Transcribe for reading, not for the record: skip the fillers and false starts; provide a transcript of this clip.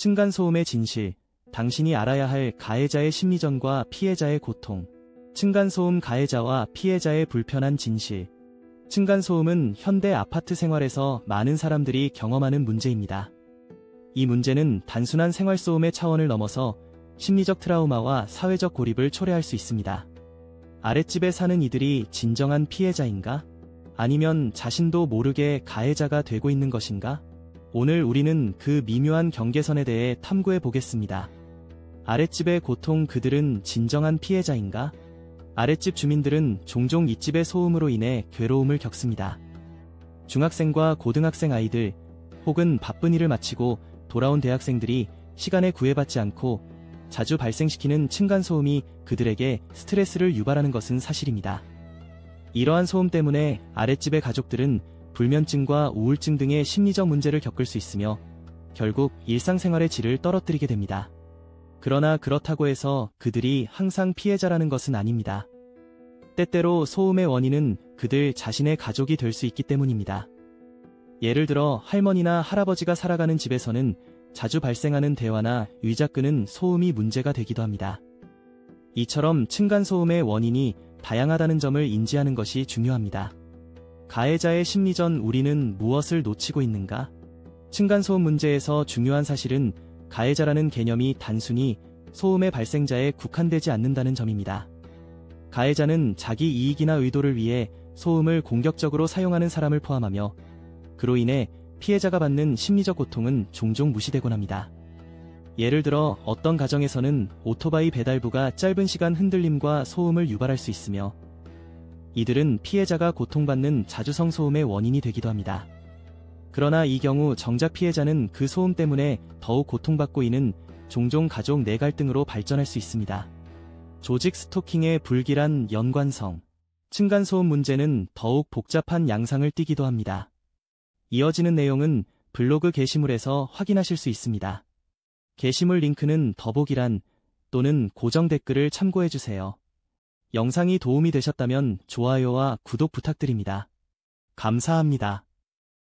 층간소음의 진실, 당신이 알아야 할 가해자의 심리전과 피해자의 고통. 층간소음 가해자와 피해자의 불편한 진실. 층간소음은 현대 아파트 생활에서 많은 사람들이 경험하는 문제입니다. 이 문제는 단순한 생활소음의 차원을 넘어서 심리적 트라우마와 사회적 고립을 초래할 수 있습니다. 아랫집에 사는 이들이 진정한 피해자인가? 아니면 자신도 모르게 가해자가 되고 있는 것인가? 오늘 우리는 그 미묘한 경계선에 대해 탐구해 보겠습니다. 아랫집의 고통, 그들은 진정한 피해자인가? 아랫집 주민들은 종종 윗집의 소음으로 인해 괴로움을 겪습니다. 중학생과 고등학생 아이들, 혹은 바쁜 일을 마치고 돌아온 대학생들이 시간에 구애받지 않고 자주 발생시키는 층간소음이 그들에게 스트레스를 유발하는 것은 사실입니다. 이러한 소음 때문에 아랫집의 가족들은 불면증과 우울증 등의 심리적 문제를 겪을 수 있으며 결국 일상생활의 질을 떨어뜨리게 됩니다. 그러나 그렇다고 해서 그들이 항상 피해자라는 것은 아닙니다. 때때로 소음의 원인은 그들 자신의 가족이 될 수 있기 때문입니다. 예를 들어 할머니나 할아버지가 살아가는 집에서는 자주 발생하는 대화나 의자 끄는 소음이 문제가 되기도 합니다. 이처럼 층간소음의 원인이 다양하다는 점을 인지하는 것이 중요합니다. 가해자의 심리전, 우리는 무엇을 놓치고 있는가? 층간소음 문제에서 중요한 사실은 가해자라는 개념이 단순히 소음의 발생자에 국한되지 않는다는 점입니다. 가해자는 자기 이익이나 의도를 위해 소음을 공격적으로 사용하는 사람을 포함하며 그로 인해 피해자가 받는 심리적 고통은 종종 무시되곤 합니다. 예를 들어 어떤 가정에서는 오토바이 배달부가 짧은 시간 흔들림과 소음을 유발할 수 있으며 이들은 피해자가 고통받는 자주성 소음의 원인이 되기도 합니다. 그러나 이 경우 정작 피해자는 그 소음 때문에 더욱 고통받고 있는 종종 가족 내 갈등으로 발전할 수 있습니다. 조직 스토킹의 불길한 연관성. 층간소음 문제는 더욱 복잡한 양상을 띠기도 합니다. 이어지는 내용은 블로그 게시물에서 확인하실 수 있습니다. 게시물 링크는 더보기란 또는 고정 댓글을 참고해주세요. 영상이 도움이 되셨다면 좋아요와 구독 부탁드립니다. 감사합니다.